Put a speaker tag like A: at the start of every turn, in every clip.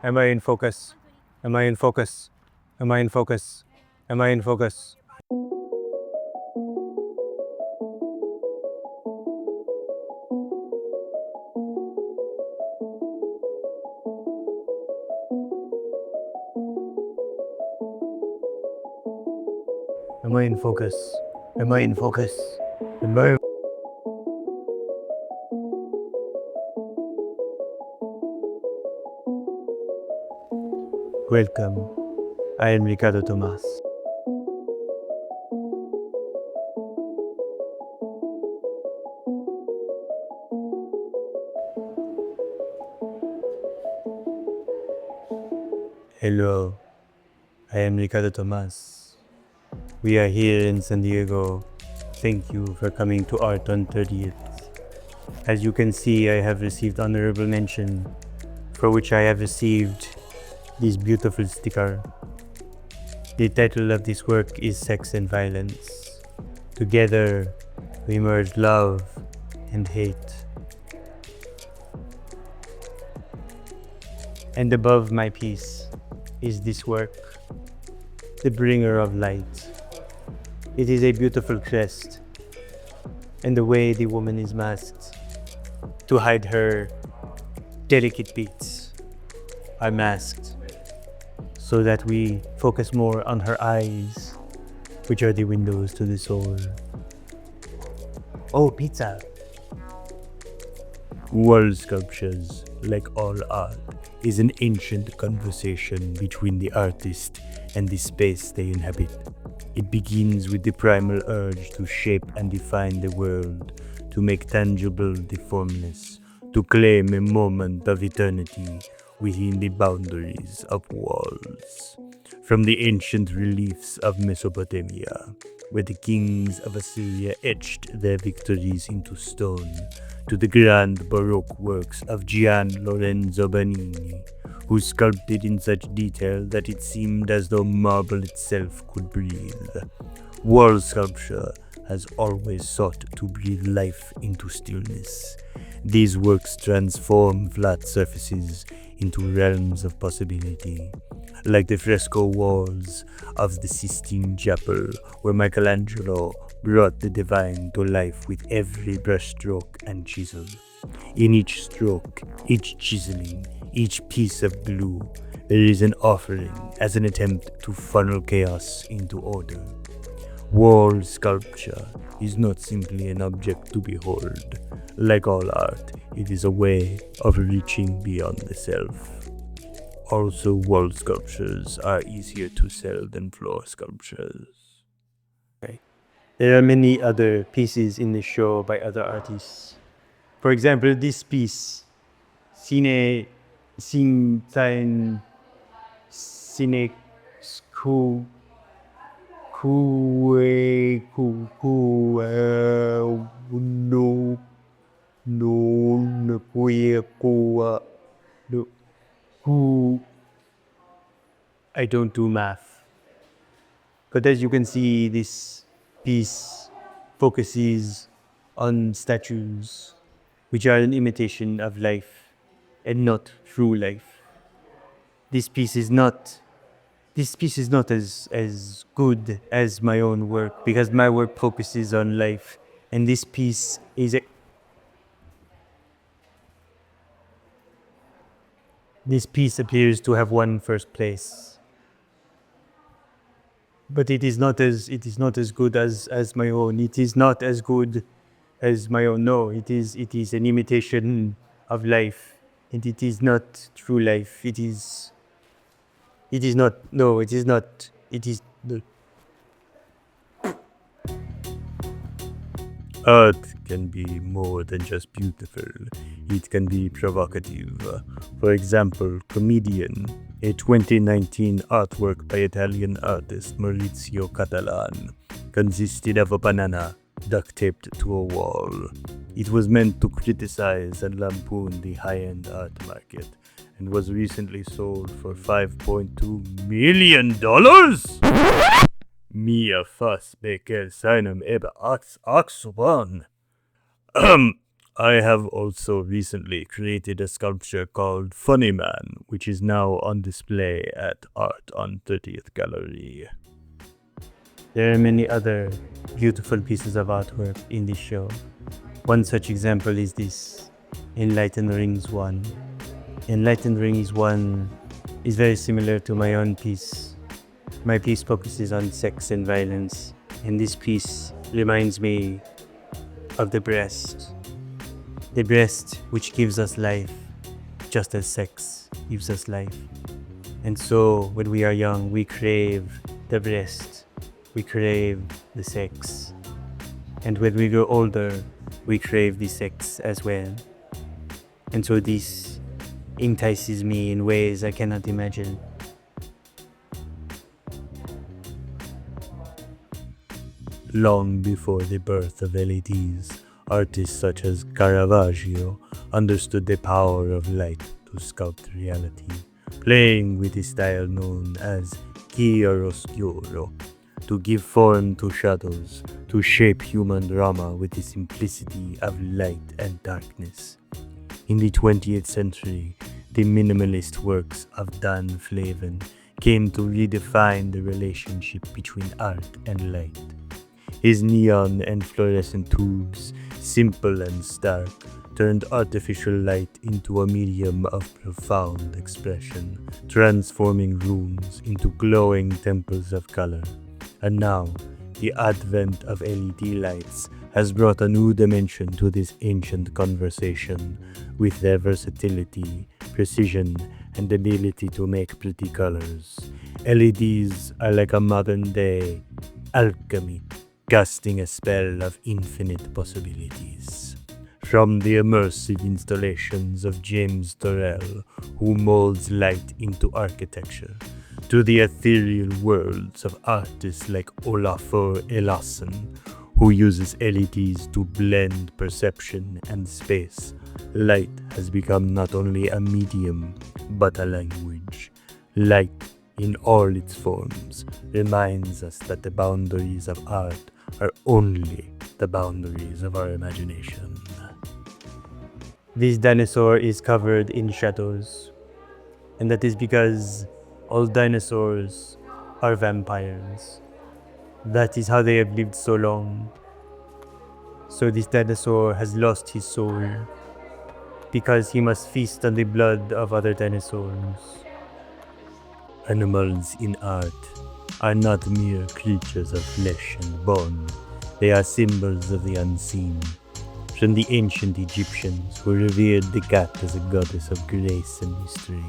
A: Am I in focus? Am I in focus? Am I in focus? Am I in focus? Am I in focus? Am I in focus? Am I? Welcome. I am Ricardo Tomasz. Hello. I am Ricardo Tomasz. We are here in San Diego. Thank you for coming to Art on 30th. As you can see, I have received honorable mention, for which I have received this beautiful sticker. The title of this work is Sex and Violence. Together, we merge love and hate. And above my piece is this work, The Bringer of Light. It is a beautiful crest, and the way the woman is masked to hide her delicate beats are masked so that we focus more on her eyes, which are the windows to the soul. Oh, pizza! Wall sculptures, like all art, is an ancient conversation between the artist and the space they inhabit. It begins with the primal urge to shape and define the world, to make tangible the formless, to claim a moment of eternity within the boundaries of walls. From the ancient reliefs of Mesopotamia, where the kings of Assyria etched their victories into stone, to the grand Baroque works of Gian Lorenzo Bernini, who sculpted in such detail that it seemed as though marble itself could breathe. Wall sculpture has always sought to breathe life into stillness. These works transform flat surfaces into realms of possibility, like the fresco walls of the Sistine Chapel, where Michelangelo brought the divine to life with every brushstroke and chisel. In each stroke, each chiseling, each piece of glue, there is an offering as an attempt to funnel chaos into order. Wall sculpture is not simply an object to behold. Like all art, it is a way of reaching beyond the self. Also, wall sculptures are easier to sell than floor sculptures. Okay. There are many other pieces in the show by other artists. For example, this piece, Cine Sin Cine Sku Kue Ku Ku no no Kue Kua no Ku. I don't do math. But as you can see, this piece focuses on statues, which are an imitation of life and not true life. This piece is not as good as my own work, because my work focuses on life, and this piece appears to have won first place. But it is not as good as my own. It is not as good as my own. No, it is an imitation of life, and it is not true life. It is not. No, it is not. It is. No. Art can be more than just beautiful. It can be provocative. For example, Comedian, a 2019 artwork by Italian artist Maurizio Cattelan, consisted of a banana duct-taped to a wall. It was meant to criticize and lampoon the high-end art market, and was recently sold for $5.2 million? Mia fas bekel seinem ebe axuban. I have also recently created a sculpture called Funny Man, which is now on display at Art on 30th Gallery. There are many other beautiful pieces of artwork in this show. One such example is this Enlightened Rings 1. Enlightened Rings 1 is very similar to my own piece. My piece focuses on sex and violence, and this piece reminds me of the breast. The breast which gives us life, just as sex gives us life. And so, when we are young, we crave the breast, we crave the sex. And when we grow older, we crave the sex as well. And so this entices me in ways I cannot imagine. Long before the birth of LEDs, artists such as Caravaggio understood the power of light to sculpt reality, playing with the style known as chiaroscuro, to give form to shadows, to shape human drama with the simplicity of light and darkness. In the 20th century, the minimalist works of Dan Flavin came to redefine the relationship between art and light. His neon and fluorescent tubes, simple and stark, turned artificial light into a medium of profound expression, transforming rooms into glowing temples of color. And now, the advent of LED lights has brought a new dimension to this ancient conversation, with their versatility, precision, and ability to make pretty colors. LEDs are like a modern-day alchemy, casting a spell of infinite possibilities. From the immersive installations of James Turrell, who molds light into architecture, to the ethereal worlds of artists like Olafur Eliasson, who uses LEDs to blend perception and space, light has become not only a medium, but a language. Light, in all its forms, reminds us that the boundaries of art are only the boundaries of our imagination. This dinosaur is covered in shadows, and that is because all dinosaurs are vampires. That is how they have lived so long. So this dinosaur has lost his soul because he must feast on the blood of other dinosaurs. Animals in art are not mere creatures of flesh and bone. They are symbols of the unseen. From the ancient Egyptians, who revered the cat as a goddess of grace and mystery,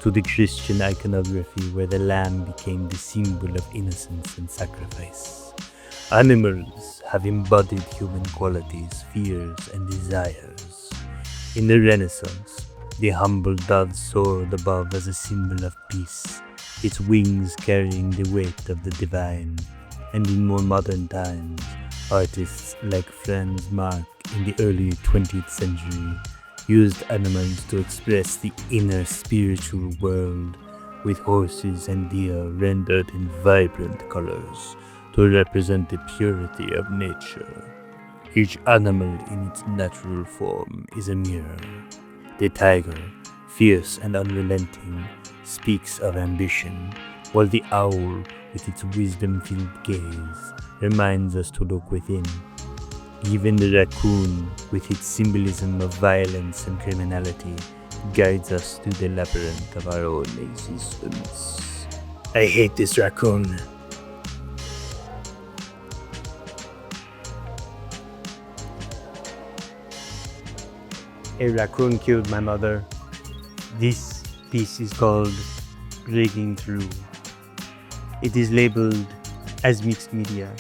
A: to the Christian iconography where the lamb became the symbol of innocence and sacrifice. Animals have embodied human qualities, fears, and desires. In the Renaissance, the humble dove soared above as a symbol of peace, its wings carrying the weight of the divine. And in more modern times, artists like Franz Marc in the early 20th century used animals to express the inner spiritual world, with horses and deer rendered in vibrant colors to represent the purity of nature. Each animal in its natural form is a mirror. The tiger, fierce and unrelenting, speaks of ambition, while the owl, with its wisdom-filled gaze, reminds us to look within. Even the raccoon, with its symbolism of violence and criminality, guides us through the labyrinth of our own existence. I hate this raccoon. A raccoon killed my mother. This piece is called Breaking Through. It is labeled as mixed media,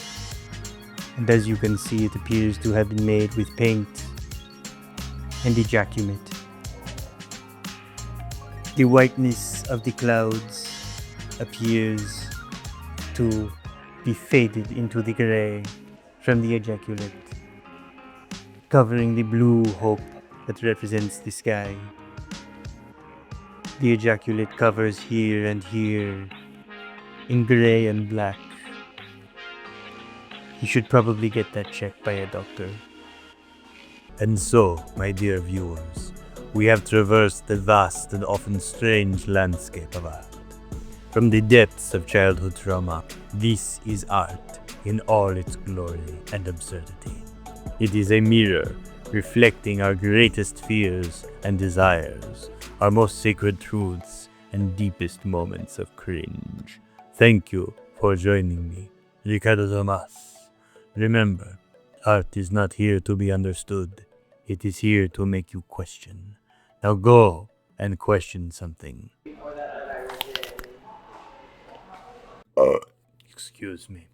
A: and as you can see, it appears to have been made with paint and ejaculate. The whiteness of the clouds appears to be faded into the gray from the ejaculate, covering the blue hope that represents the sky. The ejaculate covers here and here in gray and black. You should probably get that checked by a doctor. And so, my dear viewers, we have traversed the vast and often strange landscape of art. From the depths of childhood trauma, this is art in all its glory and absurdity. It is a mirror reflecting our greatest fears and desires, our most sacred truths and deepest moments of cringe. Thank you for joining me, Ricardo Tomasz. Remember, art is not here to be understood. It is here to make you question. Now go and question something. Excuse me.